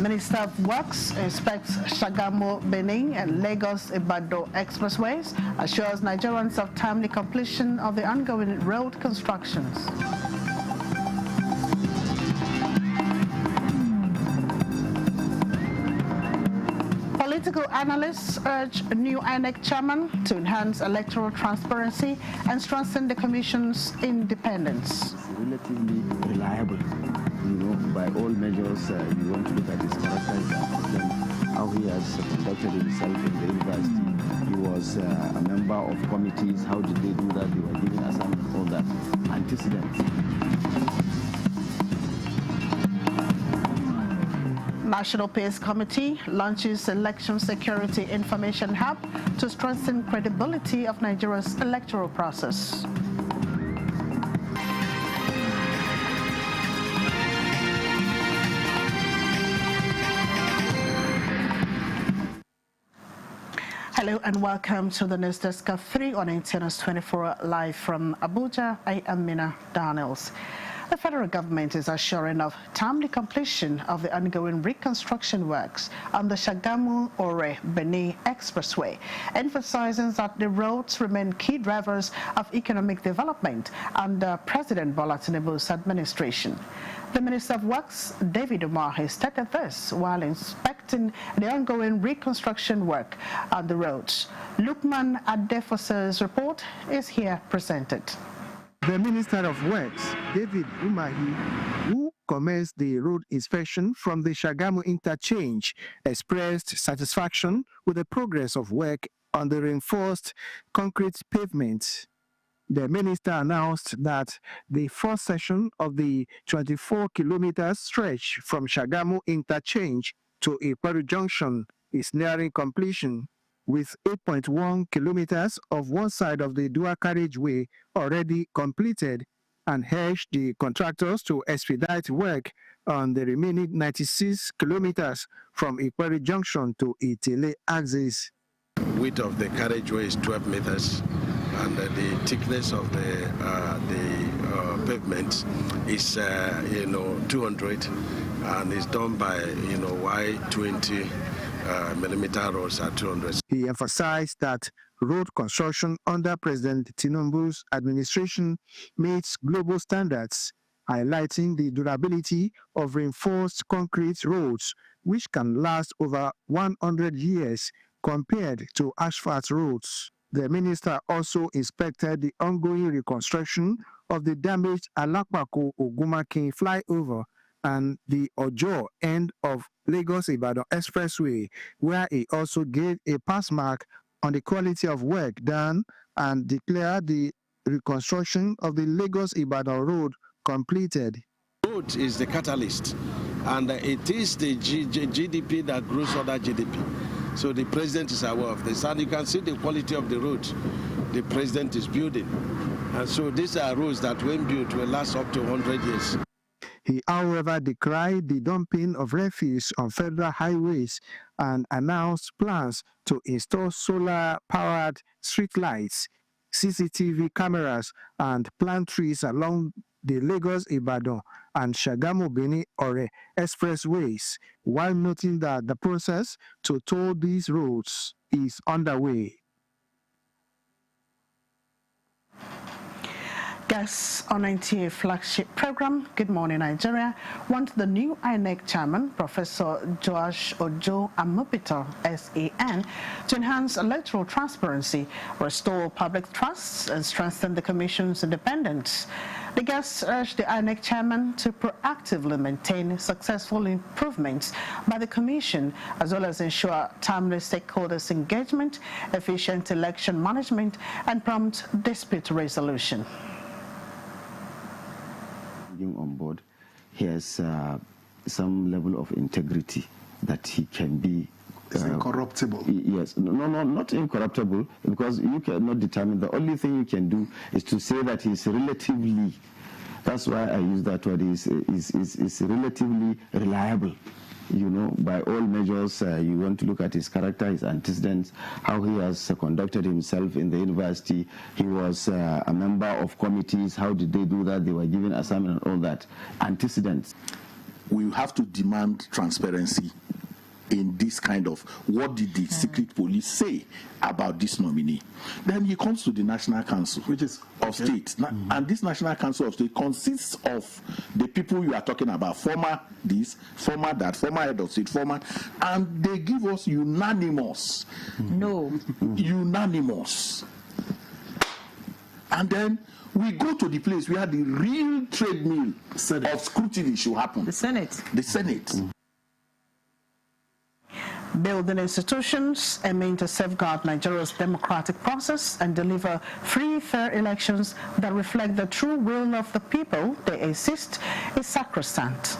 Minister of Works inspects Shagamu, Benin and Lagos-Ibadan expressways, assures Nigerians of timely completion of the ongoing road constructions. Political analysts urge new INEC chairman to enhance electoral transparency and strengthen the commission's independence. Relatively reliable, by all measures. You want to look at his character, how he has conducted himself in the university. He was a member of committees. How did they do that? They were giving assignments, all that. Antecedents. National Peace Committee launches Election Security Information Hub to strengthen credibility of Nigeria's electoral process. Hello and welcome to the News Desk of 3 on Antennas 24 live from Abuja. I am Mina Daniels. The federal government is assuring of timely completion of the ongoing reconstruction works on the Shagamu-Ore-Benin Expressway, emphasizing that the roads remain key drivers of economic development under President Bola Tinubu's administration. The Minister of Works, David Umahi, stated this while inspecting the ongoing reconstruction work on the roads. Lukman Adefosa's report is here presented. The Minister of Works, David Umahi, who commenced the road inspection from the Shagamu interchange, expressed satisfaction with the progress of work on the reinforced concrete pavement. The minister announced that the first section of the 24-kilometer stretch from Shagamu interchange to Ikweru Junction is nearing completion, with 8.1 kilometers of one side of the dual carriageway already completed, and urged the contractors to expedite work on the remaining 96 kilometers from Ikweru Junction to Itele axis. Width of the carriageway is 12 meters, and the thickness of the pavement is 200, and it's done by Y20 millimeter roads at 200. He emphasized that road construction under President Tinubu's administration meets global standards, highlighting the durability of reinforced concrete roads, which can last over 100 years compared to asphalt roads. The minister also inspected the ongoing reconstruction of the damaged Alapako-Ogumakin flyover and the Ojo end of Lagos-Ibadan Expressway, where he also gave a pass mark on the quality of work done and declared the reconstruction of the Lagos-Ibadan road completed. Road is the catalyst, and it is the GDP that grows other GDP. So the president is aware of this, and you can see the quality of the road the president is building. And so these are roads that when built will last up to 100 years. He, however, decried the dumping of refuse on federal highways and announced plans to install solar-powered streetlights, CCTV cameras, and plant trees along the Lagos-Ibadan and Shagamu-Benin-Ore expressways, while noting that the process to toll these roads is underway. Guests on NTA flagship program, Good Morning Nigeria, want the new INEC chairman, Professor Joash Ojo Amopito, SAN, to enhance electoral transparency, restore public trust, and strengthen the commission's independence. The guests urged the INEC chairman to proactively maintain successful improvements by the commission, as well as ensure timely stakeholders' engagement, efficient election management, and prompt dispute resolution. On board, he has some level of integrity that he can be incorruptible. Yes, no, not incorruptible, because you cannot determine. The only thing you can do is to say that he's relatively. That's why I use that word. Is relatively reliable. By all measures. You want to look at his character, his antecedents, how he has conducted himself in the university. He was a member of committees. How did they do that? They were given assignment and all that. Antecedents. we have to demand transparency in this kind of, what did the secret police say about this nominee? Then he comes to the National Council, which is of State. And this National Council of State consists of the people you are talking about, former this, former that, former head of state, former, and they give us unanimous. No. Unanimous. And then we go to the place where the real treadmill of scrutiny should happen. The Senate. The Senate. Building institutions aiming to safeguard Nigeria's democratic process and deliver free, fair elections that reflect the true will of the people, they insist, is sacrosanct.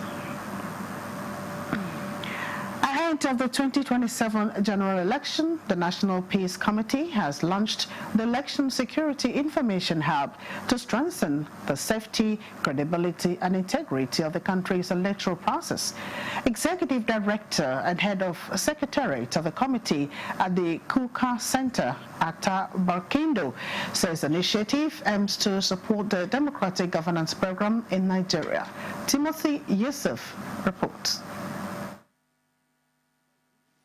Ahead of the 2027 general election, the National Peace Committee has launched the Election Security Information Hub to strengthen the safety, credibility, and integrity of the country's electoral process. Executive Director and Head of Secretariat of the committee at the Kuka Center, Atta Barkindo, says the initiative aims to support the democratic governance program in Nigeria. Timothy Yusuf reports.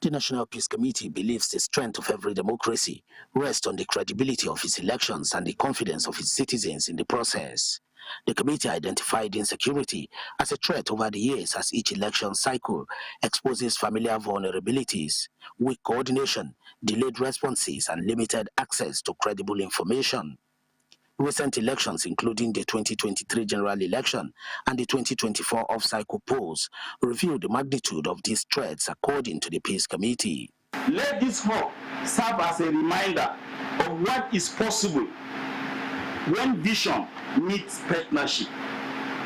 The National Peace Committee believes the strength of every democracy rests on the credibility of its elections and the confidence of its citizens in the process. The committee identified insecurity as a threat over the years as each election cycle exposes familiar vulnerabilities, weak coordination, delayed responses, and limited access to credible information. Recent elections, including the 2023 general election and the 2024 off-cycle polls, reveal the magnitude of these threats according to the Peace Committee. Let this hub serve as a reminder of what is possible when vision meets partnership,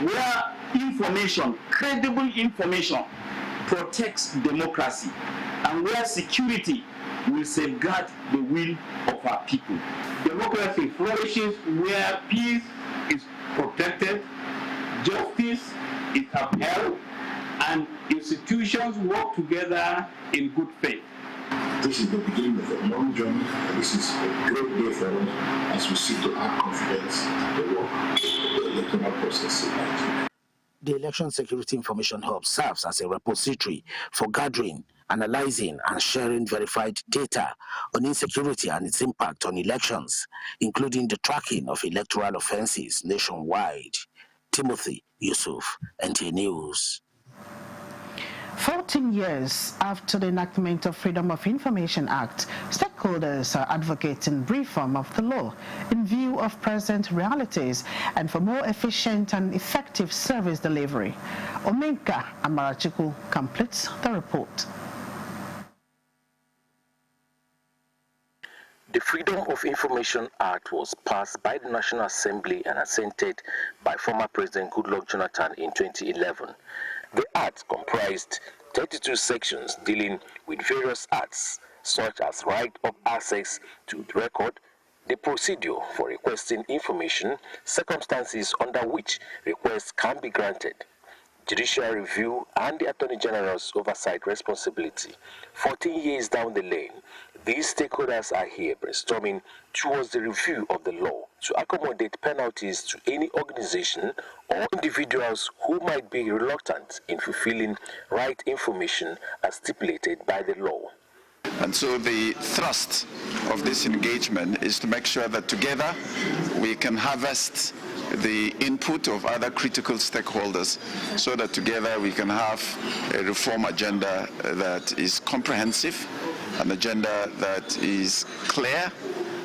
where information, credible information, protects democracy, and where security will safeguard the will of our people. Democracy flourishes where peace is protected, justice is upheld, and institutions work together in good faith. This is the beginning of a long journey. This is a great day for us as we seek to add confidence in the work of the electoral process in Nigeria. The Election Security Information Hub serves as a repository for gathering, analyzing, and sharing verified data on insecurity and its impact on elections, including the tracking of electoral offenses nationwide. Timothy Yusuf, NTA News. 14 years after the enactment of Freedom of Information Act, stakeholders are advocating reform of the law in view of present realities and for more efficient and effective service delivery. Omenka Amarachiku completes the report. The Freedom of Information Act was passed by the National Assembly and assented by former President Goodluck Jonathan in 2011. The Act comprised 32 sections dealing with various acts, such as right of access to the record, the procedure for requesting information, circumstances under which requests can be granted, judicial review, and the Attorney General's oversight responsibility. 14 years down the lane, these stakeholders are here brainstorming towards the review of the law to accommodate penalties to any organization or individuals who might be reluctant in fulfilling right information as stipulated by the law. And so the thrust of this engagement is to make sure that together we can harvest the input of other critical stakeholders so that together we can have a reform agenda that is comprehensive, an agenda that is clear,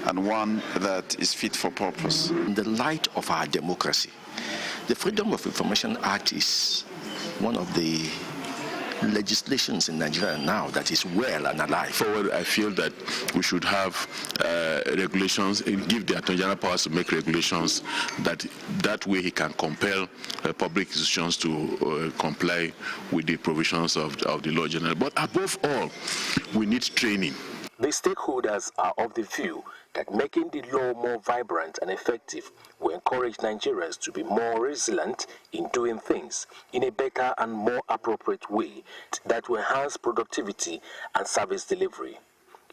and one that is fit for purpose. In the light of our democracy, the Freedom of Information Act is one of the legislations in Nigeria now that is well and alive. Forward, I feel that we should have regulations and give the Attorney General powers to make regulations that way he can compel public institutions to comply with the provisions of the law general. But above all, we need training. The stakeholders are of the view that making the law more vibrant and effective will encourage Nigerians to be more resilient in doing things in a better and more appropriate way that will enhance productivity and service delivery.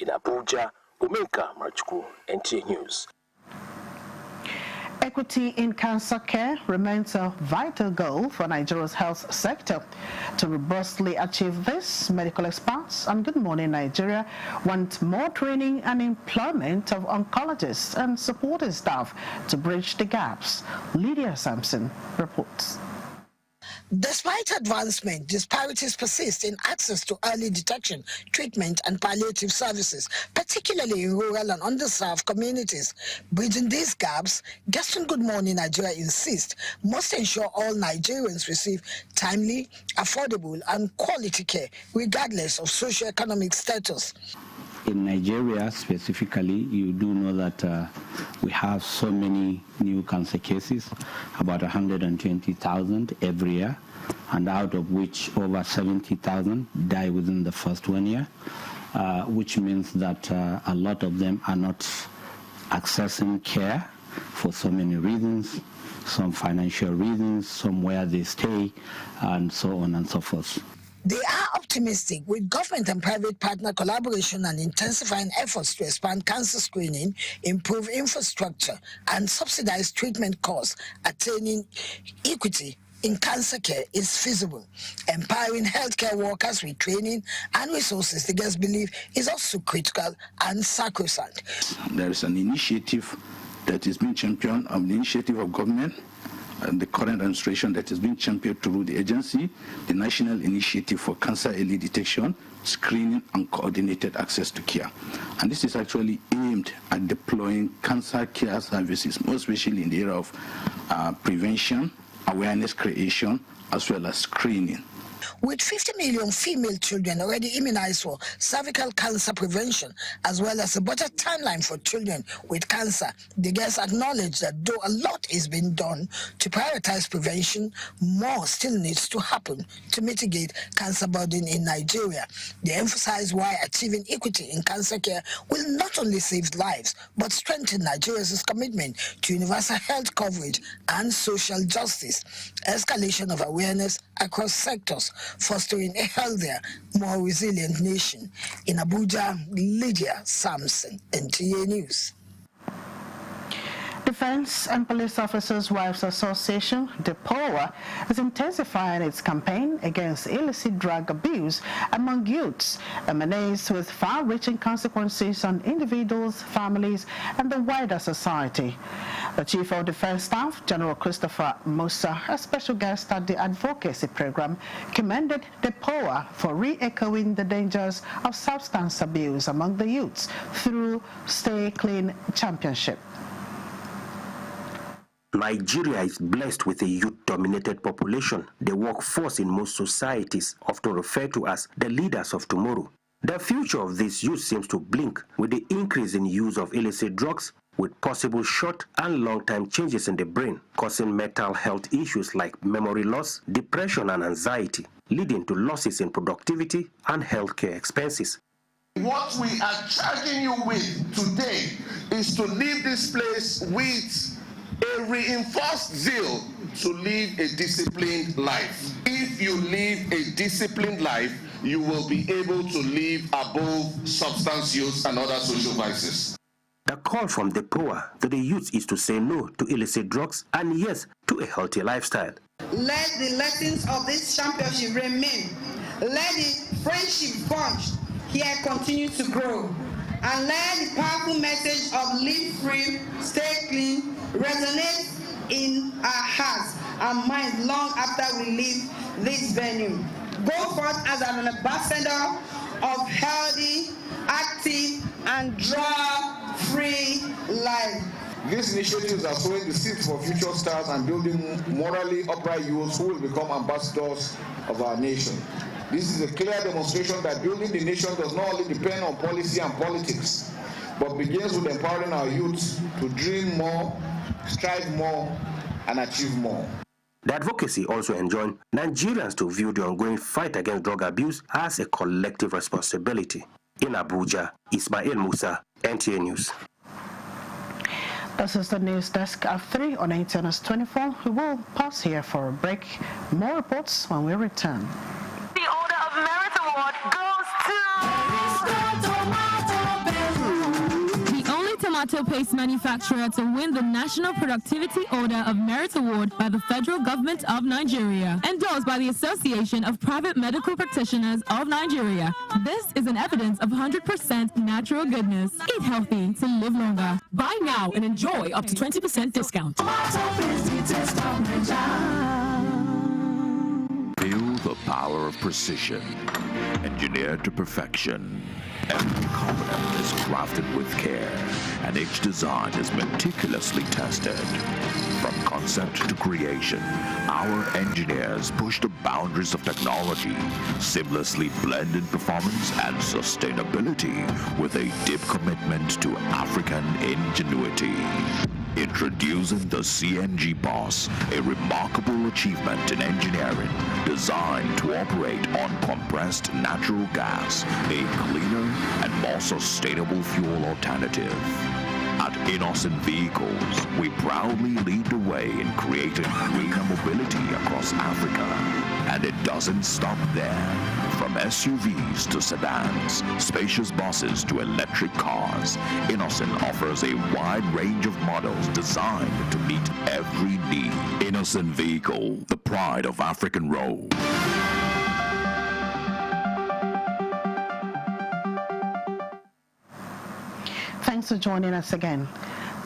In Abuja, Omenka Amarachiku, NTA News. Equity in cancer care remains a vital goal for Nigeria's health sector. To robustly achieve this, medical experts and Good Morning Nigeria want more training and employment of oncologists and supporting staff to bridge the gaps. Lydia Sampson reports. Despite advancement, disparities persist in access to early detection, treatment and palliative services, particularly in rural and underserved communities. Bridging these gaps, Gaston Good Morning Nigeria insists must ensure all Nigerians receive timely, affordable and quality care, regardless of socioeconomic status. In Nigeria specifically, you do know that we have so many new cancer cases, about 120,000 every year, and out of which over 70,000 die within the first 1 year, which means that a lot of them are not accessing care for so many reasons, some financial reasons, some where they stay, and so on and so forth. They are optimistic with government and private partner collaboration and intensifying efforts to expand cancer screening, improve infrastructure, and subsidize treatment costs. Attaining equity in cancer care is feasible. Empowering healthcare workers with training and resources, the guests believe, is also critical and sacrosanct. There is an initiative that is being championed, the initiative of government, and the current administration that is being championed through the agency, the National Initiative for Cancer Early Detection, Screening and Coordinated Access to Care. And this is actually aimed at deploying cancer care services, more especially in the area of prevention, awareness creation, as well as screening. With 50 million female children already immunized for cervical cancer prevention, as well as a better timeline for children with cancer, the guests acknowledge that though a lot is being done to prioritize prevention, more still needs to happen to mitigate cancer burden in Nigeria. They emphasize why achieving equity in cancer care will not only save lives, but strengthen Nigeria's commitment to universal health coverage and social justice. Escalation of awareness across sectors, fostering a healthier, more resilient nation. In Abuja, Lydia Sampson, NTA News. Defense and Police Officers' Wives Association, DEPOA, is intensifying its campaign against illicit drug abuse among youths, emanates with far-reaching consequences on individuals, families, and the wider society. The Chief of Defense Staff, General Christopher Musa, a special guest at the advocacy program, commended DEPOA for re-echoing the dangers of substance abuse among the youths through Stay Clean Championship. Nigeria is blessed with a youth-dominated population, the workforce in most societies, often referred to as the leaders of tomorrow. The future of this youth seems to blink with the increase in use of illicit drugs, with possible short and long-term changes in the brain, causing mental health issues like memory loss, depression, and anxiety, leading to losses in productivity and healthcare expenses. What we are charging you with today is to leave this place with a reinforced zeal to live a disciplined life. If you live a disciplined life, you will be able to live above substance use and other social vices. The call from DEPOA to the youth is to say no to illicit drugs and yes to a healthy lifestyle. Let the lessons of this championship remain. Let the friendship forged here continue to grow. And let the powerful message of live free, stay clean resonate in our hearts and minds long after we leave this venue. Go forth as an ambassador of healthy, active, and drug-free life. These initiatives are sowing the seeds for future stars and building morally upright youths who will become ambassadors of our nation. This is a clear demonstration that building the nation does not only depend on policy and politics, but begins with empowering our youth to dream more, strive more, and achieve more. The advocacy also enjoined Nigerians to view the ongoing fight against drug abuse as a collective responsibility. In Abuja, Ismail Musa, NTA News. This is the news desk at 3 on NTNS 24. We will pause here for a break. More reports when we return. The Order of Merit Award goes to... tomato paste manufacturer to win the National Productivity Order of Merit Award by the Federal Government of Nigeria, endorsed by the Association of Private Medical Practitioners of Nigeria. This is an evidence of 100% natural goodness. Eat healthy to live longer. Buy now and enjoy up to 20% discount. Feel the power of precision, engineered to perfection. Every component is crafted with care, and each design is meticulously tested. From concept to creation, our engineers push the boundaries of technology, seamlessly blending performance and sustainability with a deep commitment to African ingenuity. Introducing the CNG Boss, a remarkable achievement in engineering designed to operate on compressed natural gas, a cleaner and more sustainable fuel alternative. At Innocent Vehicles, we proudly lead the way in creating greener mobility across Africa. And it doesn't stop there. From SUVs to sedans, spacious buses to electric cars, Innocent offers a wide range of models designed to meet every need. Innocent Vehicle, the pride of African Road. Thanks for joining us again.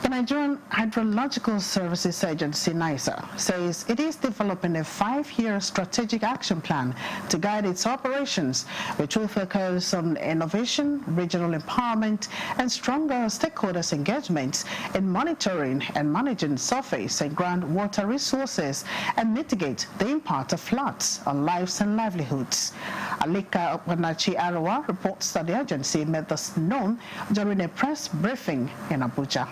The Nigerian Hydrological Services Agency, NISA, says it is developing a 5-year strategic action plan to guide its operations, which will focus on innovation, regional empowerment, and stronger stakeholders' engagement in monitoring and managing surface and groundwater resources and mitigate the impact of floods on lives and livelihoods. Alika Okpanachi-Arwa reports that the agency made this known during a press briefing in Abuja.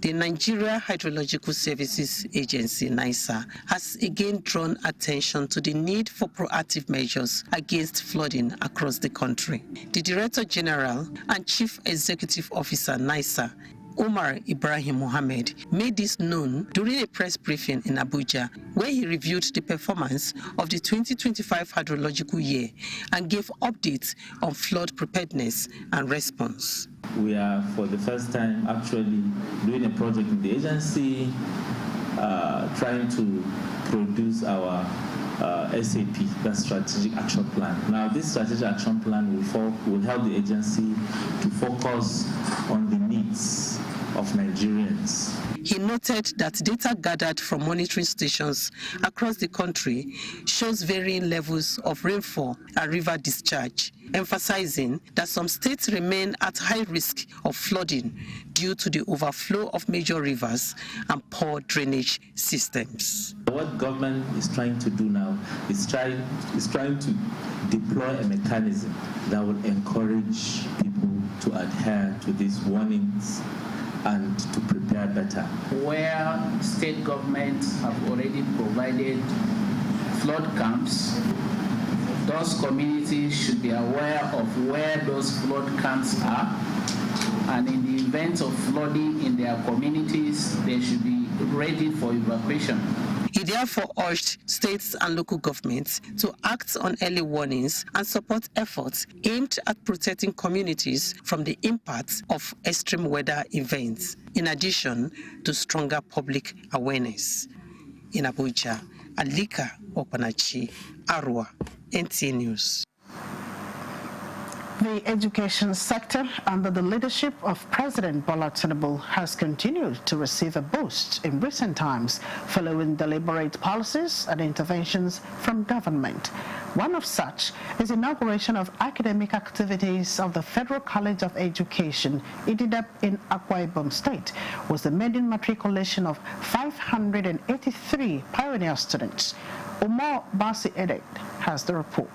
The Nigeria Hydrological Services Agency, NISA, has again drawn attention to the need for proactive measures against flooding across the country. The Director General and Chief Executive Officer, NISA, Umar Ibrahim Mohammed, made this known during a press briefing in Abuja, where he reviewed the performance of the 2025 hydrological year and gave updates on flood preparedness and response. We are, for the first time, actually doing a project in the agency, trying to produce our SAP, the Strategic Action Plan. Now, this Strategic Action Plan will help the agency to focus on the needs of Nigerians. He noted that data gathered from monitoring stations across the country shows varying levels of rainfall and river discharge, emphasizing that some states remain at high risk of flooding due to the overflow of major rivers and poor drainage systems. What government is trying to do now is trying to deploy a mechanism that will encourage people to adhere to these warnings and to prepare better. Where state governments have already provided flood camps, those communities should be aware of where those flood camps are, and in the event of flooding in their communities, they should be ready for evacuation. He therefore urged states and local governments to act on early warnings and support efforts aimed at protecting communities from the impacts of extreme weather events, in addition to stronger public awareness. In Abuja, Alika Okpanachi-Arwa, NTA News. The education sector, under the leadership of President Bola Tinubu, has continued to receive a boost in recent times following deliberate policies and interventions from government. One of such is the inauguration of academic activities of the Federal College of Education, IDIDEP, in Akwa Ibom State, with the maiden matriculation of 583 pioneer students. Umar Basi Edek has the report.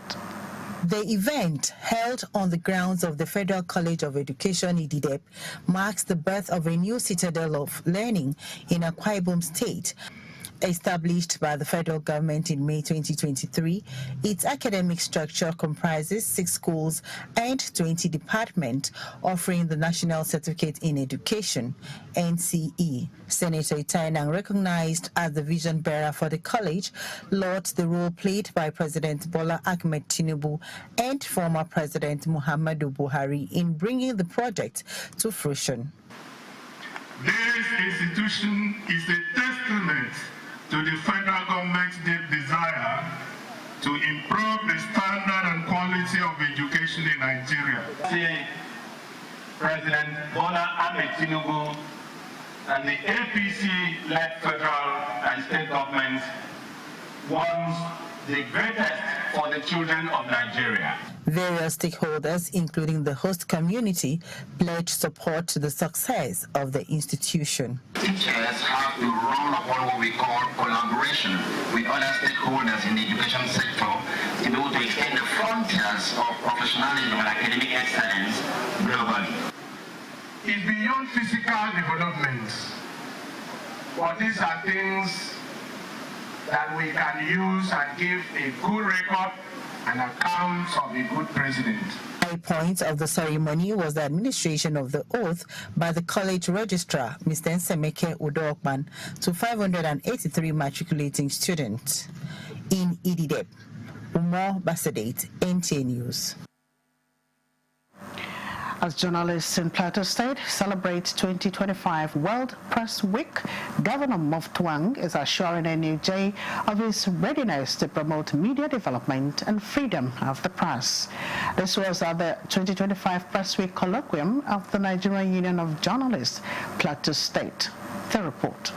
The event, held on the grounds of the Federal College of Education, IDIDEP, marks the birth of a new citadel of learning in Akwa Ibom State. Established by the federal government in May 2023, its academic structure comprises 6 schools and 20 departments, offering the National Certificate in Education, NCE. Senator Itainang, recognized as the vision bearer for the college, lauded the role played by President Bola Ahmed Tinubu and former President Muhammadu Buhari in bringing the project to fruition. This institution is a testament to the federal government's deep desire to improve the standard and quality of education in Nigeria. President Bola Ahmed Tinubu and the APC-led federal and state governments wants the greatest for the children of Nigeria. Various stakeholders, including the host community, pledged support to the success of the institution. Teachers have to run upon what we call collaboration with other stakeholders in the education sector to be able to extend the frontiers of professionalism and academic excellence globally. It's beyond physical development, but these are things that we can use and give a good record and account of a good president. High point of the ceremony was the administration of the oath by the college registrar, Mr. Nsemeke Udokman, to 583 matriculating students. In Ididep, Umar Basadate, NTA News. As journalists in Plateau State celebrate 2025 World Press Week, Governor Moff Twang is assuring NUJ of his readiness to promote media development and freedom of the press. This was at the 2025 Press Week colloquium of the Nigerian Union of Journalists, Plateau State. The report.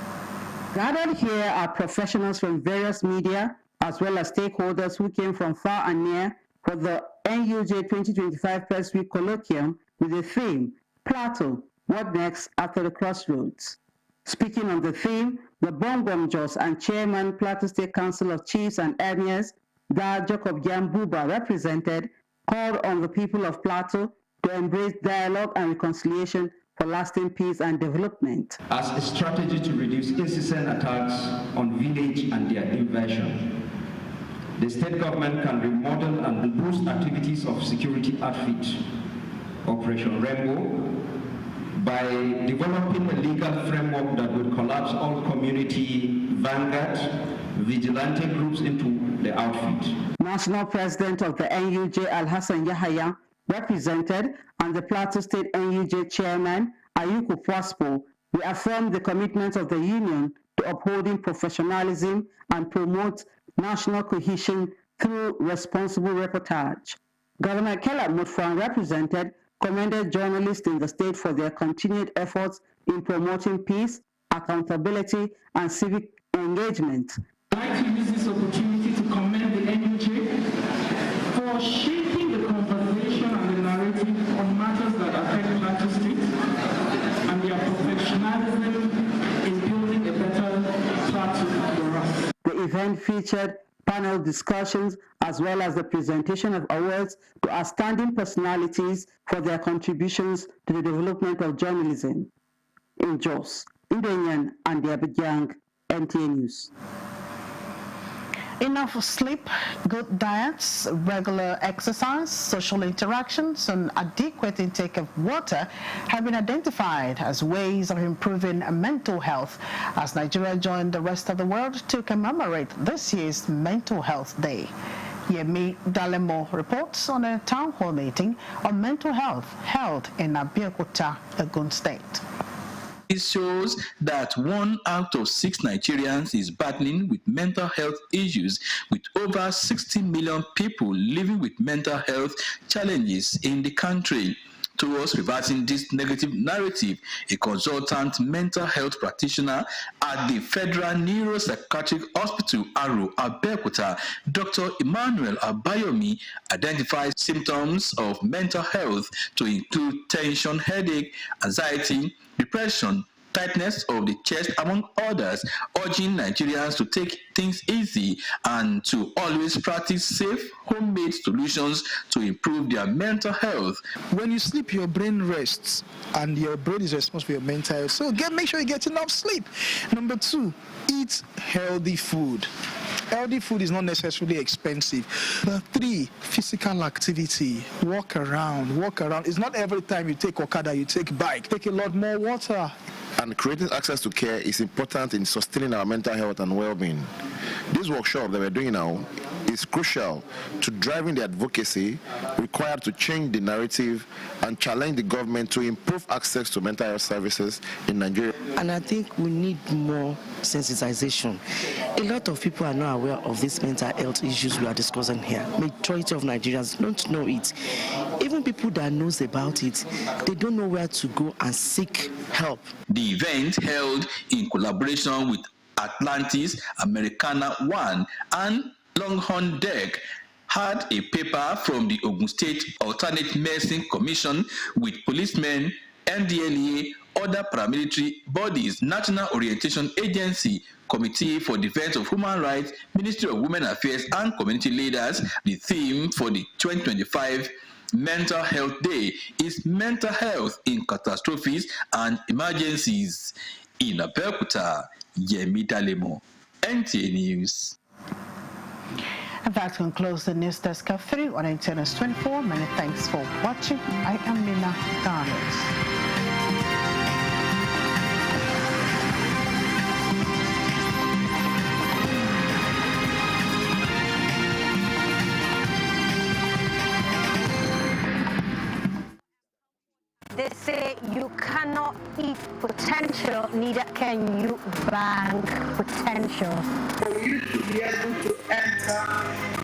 Gathered here are professionals from various media, as well as stakeholders who came from far and near for the NUJ 2025 Press Week colloquium with the theme, Plateau, what next after the crossroads? Speaking on the theme, the Bongom Jos and Chairman Plateau State Council of Chiefs and Emirs, Dar Jacob Yambuba represented, called on the people of Plateau to embrace dialogue and reconciliation for lasting peace and development. As a strategy to reduce incessant attacks on village and their invasion, the state government can remodel and boost activities of security outfit, Operation Rainbow, by developing a legal framework that would collapse all community vanguard vigilante groups into the outfit. National President of the NUJ, Al-Hassan Yahaya, represented, and the Plateau State NUJ Chairman, Ayuku Pwaspo, reaffirmed the commitment of the Union to upholding professionalism and promote national cohesion through responsible reportage. Governor Kela Mutfwang represented, commended journalists in the state for their continued efforts in promoting peace, accountability, and civic engagement. I'd like to use this opportunity to commend the NUJ for shaping the conversation and the narrative on matters that affect Plateau State and their professionalism in building a better Plateau for us. The event featured panel discussions as well as the presentation of awards to outstanding personalities for their contributions to the development of journalism. In Jos, Indenyan and Abidjan, NTA News. Enough sleep, good diets, regular exercise, social interactions, and adequate intake of water have been identified as ways of improving mental health as Nigeria joined the rest of the world to commemorate this year's Mental Health Day. Yemi Dalemo reports on a town hall meeting on mental health held in Abeokuta, Ogun State. It shows that 1 out of 6 Nigerians is battling with mental health issues, with over 60 million people living with mental health challenges in the country. Towards reversing this negative narrative, a consultant mental health practitioner at the Federal Neuropsychiatric Hospital, Aro, Abeokuta, Dr. Emmanuel Abayomi, identified symptoms of mental health to include tension, headache, anxiety, depression, tightness of the chest, among others, urging Nigerians to take things easy and to always practice safe, homemade solutions to improve their mental health. When you sleep, your brain rests, and your brain is responsible for your mental health. So make sure you get enough sleep. Number 2, eat healthy food. Healthy food is not necessarily expensive. Number 3, physical activity. Walk around. It's not every time you take Okada, you take bike. Take a lot more water. And creating access to care is important in sustaining our mental health and well-being. This workshop that we're doing now is crucial to driving the advocacy required to change the narrative and challenge the government to improve access to mental health services in Nigeria. And I think we need more sensitization. A lot of people are not aware of these mental health issues we are discussing here. Majority of Nigerians don't know it. Even people that knows about it, they don't know where to go and seek help. The event, held in collaboration with Atlantis, Americana One, and Longhorn Deck, had a paper from the Ogun State Alternate Medicine Commission with policemen, NDLEA, other paramilitary bodies, National Orientation Agency, Committee for Defense of Human Rights, Ministry of Women Affairs, and community leaders. The theme for the 2025 Mental Health Day is mental health in catastrophes and emergencies. In Abeokuta, Yemi Dalemo, NTA News. And that concludes the News Desk of 3 on NTNS 24. Many thanks for watching. I am Mina Daniels. They say you cannot eat potential, neither can you bank potential. For you to be able to enter